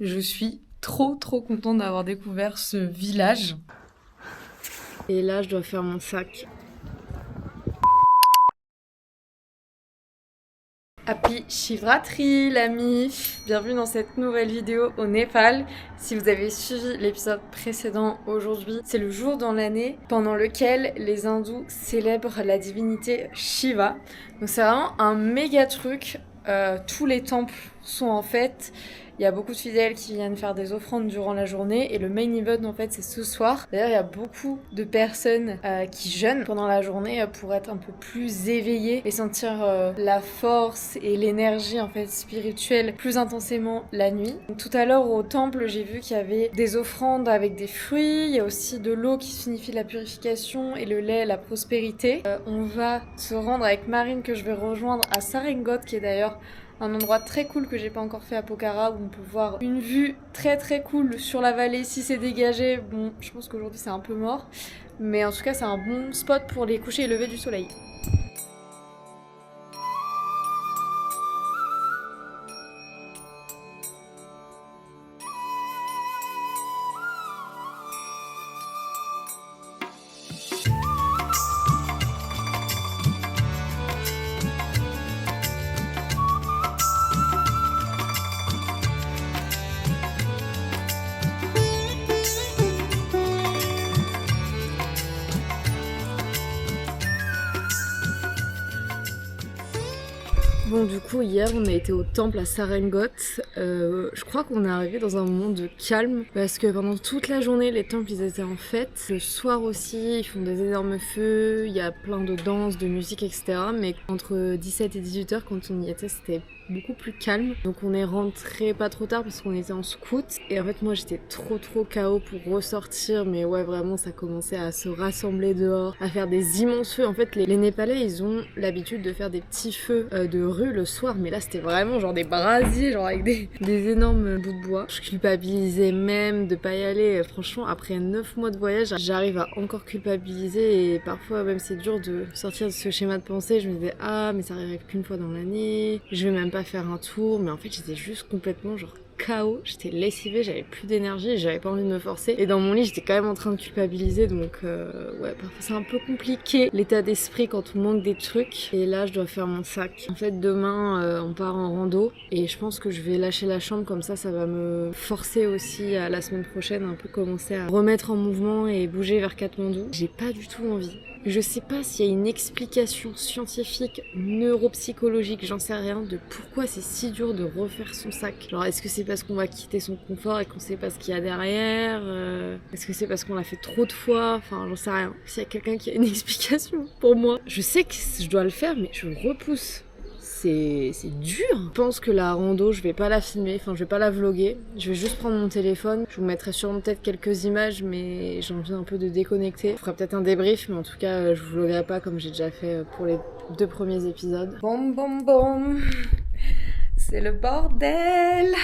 Je suis trop contente d'avoir découvert ce village. Et là, je dois faire mon sac. Happy Shivratri, l'ami! Bienvenue dans cette nouvelle vidéo au Népal. Si vous avez suivi l'épisode précédent, aujourd'hui, c'est le jour dans l'année pendant lequel les hindous célèbrent la divinité Shiva. Donc c'est vraiment un méga truc. Tous les temples sont en fête. Il y a beaucoup de fidèles qui viennent faire des offrandes durant la journée et le main event en fait c'est ce soir. D'ailleurs il y a beaucoup de personnes qui jeûnent pendant la journée pour être un peu plus éveillées et sentir la force et l'énergie en fait spirituelle plus intensément la nuit. Donc, tout à l'heure au temple j'ai vu qu'il y avait des offrandes avec des fruits, il y a aussi de l'eau qui signifie la purification et le lait la prospérité. On va se rendre avec Marine que je vais rejoindre à Sarengot qui est d'ailleurs un endroit très cool que j'ai pas encore fait à Pokhara où on peut voir une vue très cool sur la vallée si c'est dégagé. Bon, je pense qu'aujourd'hui c'est un peu mort, mais en tout cas c'est un bon spot pour les couchers et lever du soleil. Bon, du coup, hier, on a été au temple à Sarengot. Je crois qu'on est arrivé dans un moment de calme parce que pendant toute la journée, les temples, ils étaient en fête. Le soir aussi, ils font des énormes feux, il y a plein de danses, de musique, etc. Mais entre 17 et 18 heures, quand on y était, c'était beaucoup plus calme. Donc on est rentré pas trop tard parce qu'on était en scout. Et en fait, moi, j'étais trop KO pour ressortir. Mais ouais, vraiment, ça commençait à se rassembler dehors, à faire des immenses feux. En fait, les Népalais, ils ont l'habitude de faire des petits feux de rue le soir, mais là c'était vraiment genre des brasiers, genre avec des énormes bouts de bois. Je culpabilisais même de pas y aller. Franchement, après 9 mois de voyage, j'arrive à encore culpabiliser et parfois même c'est dur de sortir de ce schéma de pensée. Je me disais ah mais ça arrive qu'une fois dans l'année, je vais même pas faire un tour, mais en fait j'étais juste complètement genre KO, j'étais lessivée, j'avais plus d'énergie, j'avais pas envie de me forcer. Et dans mon lit, j'étais quand même en train de culpabiliser, donc ouais, parfois c'est un peu compliqué l'état d'esprit quand on manque des trucs. Et là, je dois faire mon sac. En fait, demain, on part en rando et je pense que je vais lâcher la chambre comme ça va me forcer aussi à la semaine prochaine un peu commencer à remettre en mouvement et bouger vers Katmandou. J'ai pas du tout envie. Je sais pas s'il y a une explication scientifique, neuropsychologique, j'en sais rien, de pourquoi c'est si dur de refaire son sac. Genre, est-ce que c'est parce qu'on va quitter son confort et qu'on sait pas ce qu'il y a derrière Est-ce que c'est parce qu'on l'a fait trop de fois Enfin, j'en sais rien. S'il y a quelqu'un qui a une explication pour moi. Je sais que je dois le faire, mais je repousse. C'est dur. Je pense que la rando, je vais pas la filmer, enfin je vais pas la vlogger. Je vais juste prendre mon téléphone. Je vous mettrai sûrement peut-être quelques images, mais j'ai envie un peu de déconnecter. Je ferai peut-être un débrief, mais en tout cas, je vous vloggerai pas comme j'ai déjà fait pour les 2 premiers épisodes. Bon. C'est le bordel.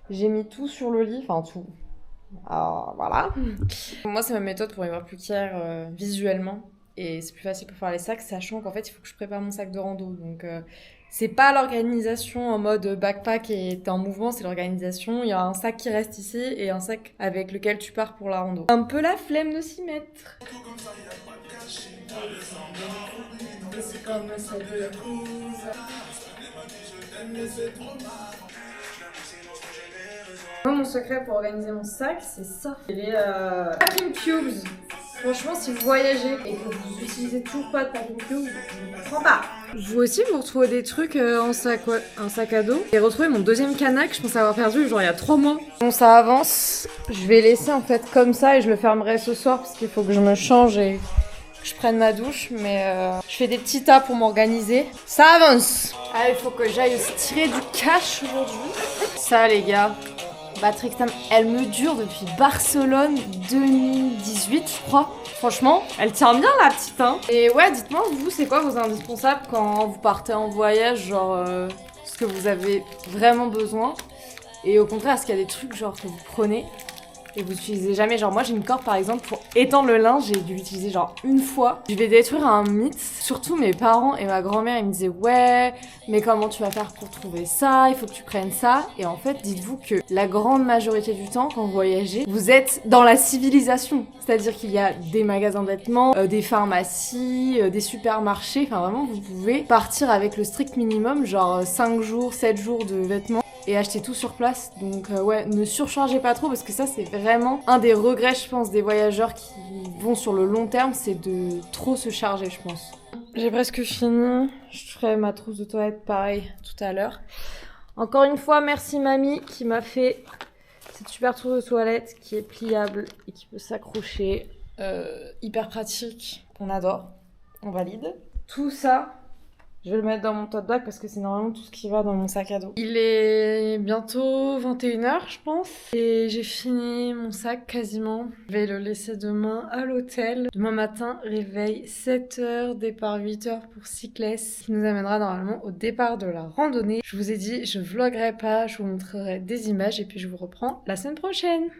J'ai mis tout sur le lit, enfin tout. Alors voilà. Moi, c'est ma méthode pour y voir plus clair visuellement. Et c'est plus facile pour faire les sacs, sachant qu'en fait, il faut que je prépare mon sac de rando. Donc, c'est pas l'organisation en mode backpack et t'es en mouvement, c'est l'organisation. Il y a un sac qui reste ici et un sac avec lequel tu pars pour la rando. Un peu la flemme de s'y mettre. C'est comme ça de la cruise. Moi, mon secret pour organiser mon sac, c'est ça. C'est les packing cubes. Franchement, si vous voyagez et que vous utilisez toujours pas de packing cubes, je ne comprends pas. Vous aussi, vous retrouvez des trucs en sac à dos. J'ai retrouvé mon deuxième canac, je pense avoir perdu genre il y a 3 mois. Bon, ça avance. Je vais laisser en fait comme ça et je le fermerai ce soir parce qu'il faut que je me change et que je prenne ma douche. Mais je fais des petits tas pour m'organiser. Ça avance. Ah, il faut que j'aille aussi tirer du cash aujourd'hui. Ça, les gars. Batterie externe, elle me dure depuis Barcelone 2018, je crois. Franchement, elle tient bien la petite, hein. Et ouais, dites-moi, vous, c'est quoi vos indispensables quand vous partez en voyage, genre ce que vous avez vraiment besoin. Et au contraire, est-ce qu'il y a des trucs genre que vous prenez et vous utilisez jamais. Genre moi j'ai une corde par exemple pour étendre le linge, j'ai dû l'utiliser genre une fois. Je vais détruire un mythe. Surtout mes parents et ma grand-mère ils me disaient ouais mais comment tu vas faire pour trouver ça, il faut que tu prennes ça. Et en fait dites-vous que la grande majorité du temps quand vous voyagez, vous êtes dans la civilisation. C'est-à-dire qu'il y a des magasins de vêtements, des pharmacies, des supermarchés. Enfin vraiment vous pouvez partir avec le strict minimum, genre 5 jours, 7 jours de vêtements. Et acheter tout sur place. Donc ouais, ne surchargez pas trop parce que ça c'est vraiment un des regrets je pense des voyageurs qui vont sur le long terme, c'est de trop se charger je pense. J'ai presque fini, je ferai ma trousse de toilette pareil tout à l'heure. Encore une fois merci mamie qui m'a fait cette super trousse de toilette qui est pliable et qui peut s'accrocher, hyper pratique, on adore, on valide. Tout ça je vais le mettre dans mon tote bag parce que c'est normalement tout ce qui va dans mon sac à dos. Il est bientôt 21h, je pense. Et j'ai fini mon sac quasiment. Je vais le laisser demain à l'hôtel. Demain matin, réveil 7h, départ 8h pour Cyclès, qui nous amènera normalement au départ de la randonnée. Je vous ai dit, je vloggerai pas, je vous montrerai des images et puis je vous reprends la semaine prochaine.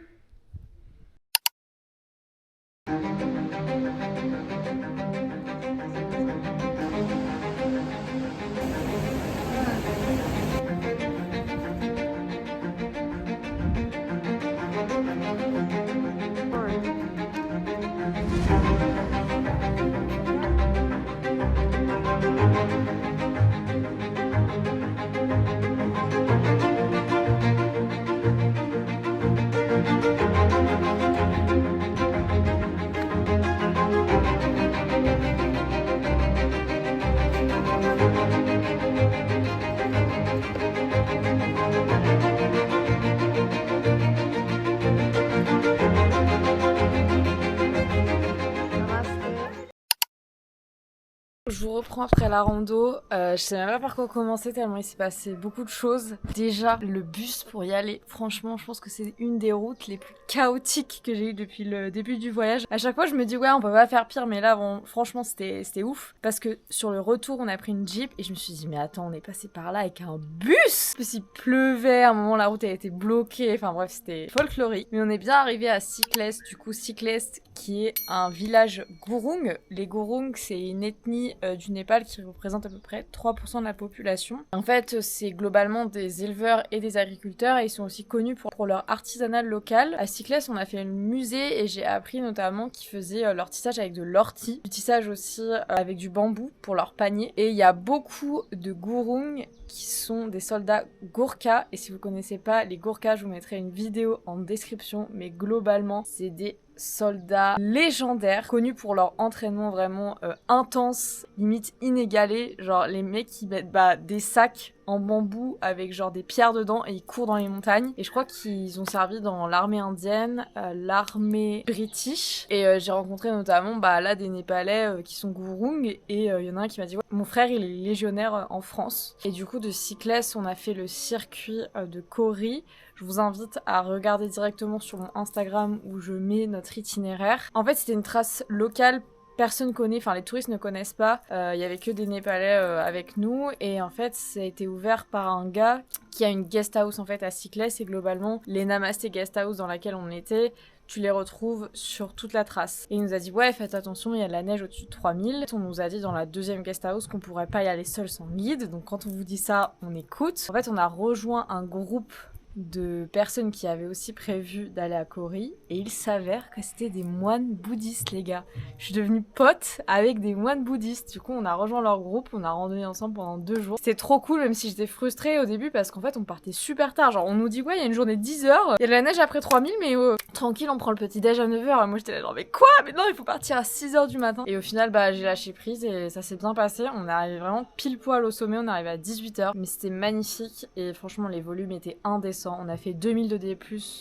Je vous reprends après la rando, je sais même pas par quoi commencer tellement il s'est passé beaucoup de choses. Déjà, le bus pour y aller, franchement je pense que c'est une des routes les plus chaotiques que j'ai eues depuis le début du voyage. À chaque fois je me dis ouais on peut pas faire pire mais là bon franchement c'était ouf. Parce que sur le retour on a pris une Jeep et je me suis dit mais attends on est passé par là avec un bus. Parce qu'il pleuvait, à un moment la route elle était bloquée, enfin bref c'était folklorique. Mais on est bien arrivé à Cyclès, du coup Cyclès qui est un village Gurung. Les Gurung c'est une ethnie du Népal qui représente à peu près 3% de la population. En fait, c'est globalement des éleveurs et des agriculteurs et ils sont aussi connus pour leur artisanat local. À Cyclès, on a fait un musée et j'ai appris notamment qu'ils faisaient leur tissage avec de l'ortie, du tissage aussi avec du bambou pour leur panier. Et il y a beaucoup de Gurung qui sont des soldats Gourkha et si vous connaissez pas les Gourkha, je vous mettrai une vidéo en description, mais globalement, c'est des soldats légendaires, connus pour leur entraînement vraiment intense, limite inégalé. Genre les mecs qui mettent des sacs en bambou avec genre des pierres dedans et ils courent dans les montagnes. Et je crois qu'ils ont servi dans l'armée indienne, l'armée british. Et j'ai rencontré notamment là des Népalais qui sont Gurung et il y en a un qui m'a dit ouais, mon frère il est légionnaire en France. Et du coup de Cyclès on a fait le circuit de Kori. Je vous invite à regarder directement sur mon Instagram où je mets notre itinéraire. En fait, c'était une trace locale, personne connaît, enfin les touristes ne connaissent pas. Il y avait que des Népalais avec nous et en fait, ça a été ouvert par un gars qui a une guest house en fait à Cyclès et globalement, les Namasté guest house dans laquelle on était, tu les retrouves sur toute la trace. Et il nous a dit ouais faites attention, il y a de la neige au-dessus de 3000. On nous a dit dans la deuxième guest house qu'on pourrait pas y aller seul sans guide. Donc quand on vous dit ça, on écoute. En fait, on a rejoint un groupe de personnes qui avaient aussi prévu d'aller à Kori et il s'avère que c'était des moines bouddhistes les gars. Je suis devenue pote avec des moines bouddhistes. Du coup on a rejoint leur groupe, on a randonné ensemble pendant 2 jours. C'était trop cool même si j'étais frustrée au début parce qu'en fait on partait super tard. Genre on nous dit ouais il y a une journée de 10 heures, il y a de la neige après 3000 mais tranquille on prend le petit déj à 9h. Moi j'étais là genre mais quoi? Mais non il faut partir à 6h du matin. Et au final j'ai lâché prise et ça s'est bien passé. On est arrivé vraiment pile poil au sommet, on est arrivé à 18h mais c'était magnifique et franchement les volumes étaient indécents. On a fait 2000 de D+,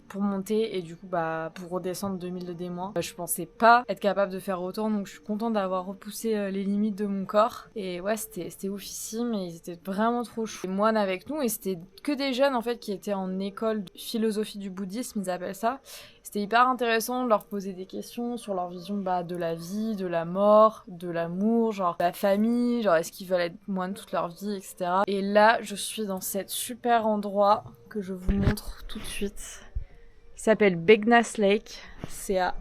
pour monter et du coup pour redescendre 2000 de D-. Je pensais pas être capable de faire autant donc je suis contente d'avoir repoussé les limites de mon corps. Et ouais c'était oufissime et ils étaient vraiment trop chauds. Les moines avec nous et c'était que des jeunes en fait qui étaient en école de philosophie du bouddhisme, ils appellent ça. C'était hyper intéressant de leur poser des questions sur leur vision de la vie, de la mort, de l'amour, genre la famille, genre est-ce qu'ils veulent être moines toute leur vie, etc. Et là, je suis dans cet super endroit que je vous montre tout de suite. qui s'appelle Begnas Lake. C'est à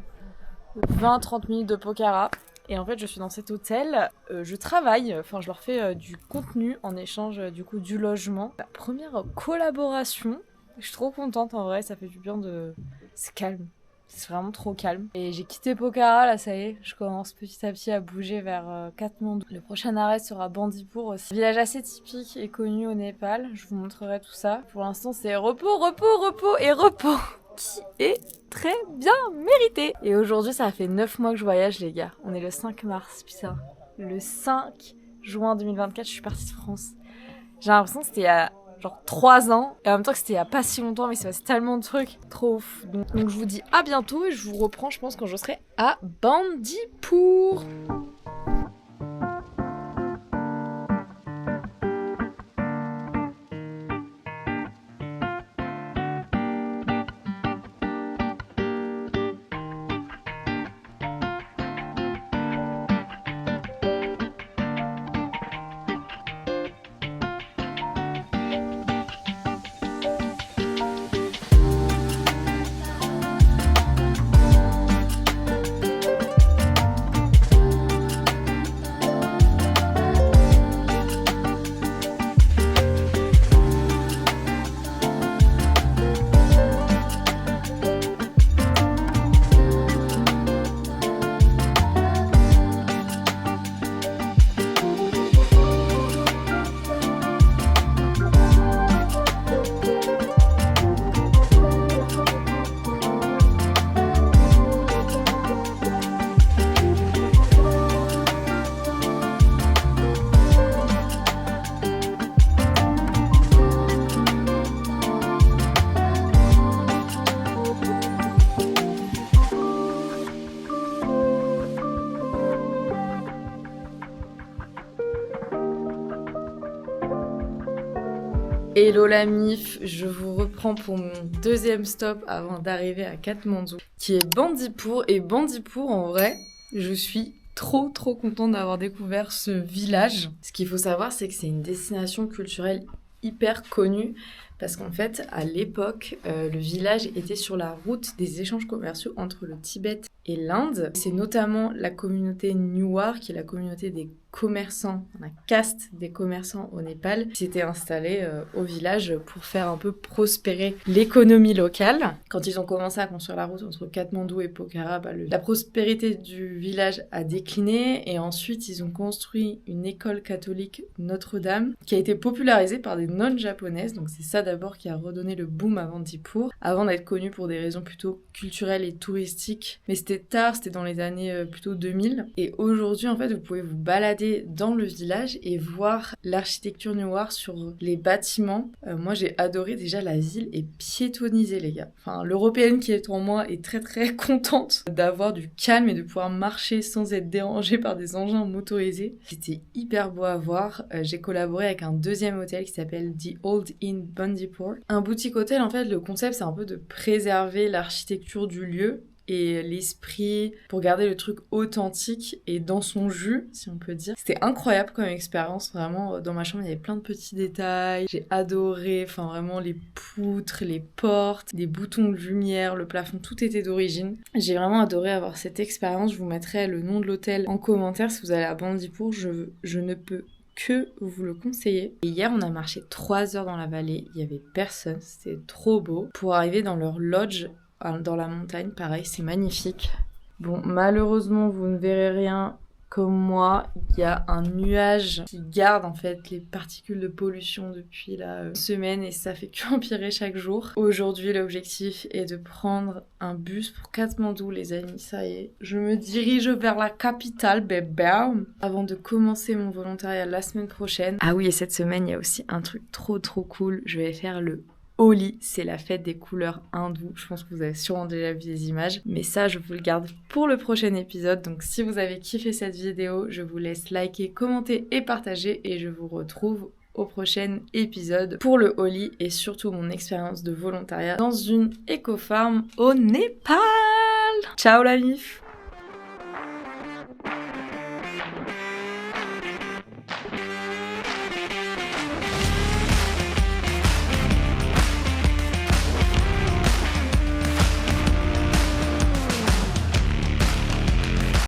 20-30 minutes de Pokhara. Et en fait, je suis dans cet hôtel, je travaille, je leur fais du contenu en échange du coup du logement. La première collaboration, je suis trop contente en vrai, ça fait du bien de... C'est calme, c'est vraiment trop calme. Et j'ai quitté Pokhara, là ça y est, je commence petit à petit à bouger vers Katmandou. Le prochain arrêt sera Bandipur aussi. Un village assez typique et connu au Népal, je vous montrerai tout ça. Pour l'instant c'est repos, repos, repos et repos qui est très bien mérité. Et aujourd'hui, ça fait 9 mois que je voyage, les gars. On est le 5 mars, putain. Le 5 juin 2024, je suis partie de France. J'ai l'impression que c'était il y a genre 3 ans. Et en même temps que c'était il y a pas si longtemps, mais c'est passé tellement de trucs. Trop ouf. Donc je vous dis à bientôt et je vous reprends, je pense, quand je serai à Bandipur. Hello la MIF, je vous reprends pour mon deuxième stop avant d'arriver à Katmandou, qui est Bandipur. Et Bandipur, en vrai, je suis trop contente d'avoir découvert ce village. Ce qu'il faut savoir, c'est que c'est une destination culturelle hyper connue, parce qu'en fait, à l'époque, le village était sur la route des échanges commerciaux entre le Tibet et l'Inde. C'est notamment la communauté Newar, qui est la communauté des commerçants, la caste des commerçants au Népal, qui s'était installée au village pour faire un peu prospérer l'économie locale. Quand ils ont commencé à construire la route entre Katmandou et Pokhara, la prospérité du village a décliné, et ensuite ils ont construit une école catholique Notre-Dame qui a été popularisée par des nonnes japonaises. Donc c'est ça d'abord qui a redonné le boom à Bandipur, avant d'être connu pour des raisons plutôt culturelles et touristiques. Mais c'était tard, c'était dans les années plutôt 2000. Et aujourd'hui, en fait, vous pouvez vous balader dans le village et voir l'architecture Newar sur les bâtiments. Moi, j'ai adoré. Déjà, la ville est piétonnisée, les gars. Enfin, l'européenne qui est en moi est très contente d'avoir du calme et de pouvoir marcher sans être dérangée par des engins motorisés. C'était hyper beau à voir. J'ai collaboré avec un deuxième hôtel qui s'appelle The Old Inn Bandipur. Un boutique hôtel, en fait, le concept, c'est un peu de préserver l'architecture du lieu et l'esprit pour garder le truc authentique et dans son jus, si on peut dire. C'était incroyable comme expérience, vraiment. Dans ma chambre, il y avait plein de petits détails. J'ai adoré, vraiment, les poutres, les portes, les boutons de lumière, le plafond, tout était d'origine. J'ai vraiment adoré avoir cette expérience. Je vous mettrai le nom de l'hôtel en commentaire si vous allez à Bandipur. Je ne peux que vous le conseiller. Et hier, on a marché 3 heures dans la vallée. Il y avait personne. C'était trop beau. Pour arriver dans leur lodge dans la montagne, pareil, c'est magnifique. Bon, malheureusement, vous ne verrez rien comme moi. Il y a un nuage qui garde en fait les particules de pollution depuis la semaine et ça fait qu'empirer chaque jour. Aujourd'hui, l'objectif est de prendre un bus pour Katmandou, les amis. Ça y est, je me dirige vers la capitale, bébé, avant de commencer mon volontariat la semaine prochaine. Ah oui, et cette semaine, il y a aussi un truc trop cool. Je vais faire le Holi, c'est la fête des couleurs hindoues. Je pense que vous avez sûrement déjà vu des images. Mais ça, je vous le garde pour le prochain épisode. Donc si vous avez kiffé cette vidéo, je vous laisse liker, commenter et partager. Et je vous retrouve au prochain épisode pour le Holi et surtout mon expérience de volontariat dans une éco-farm au Népal. Ciao la mif!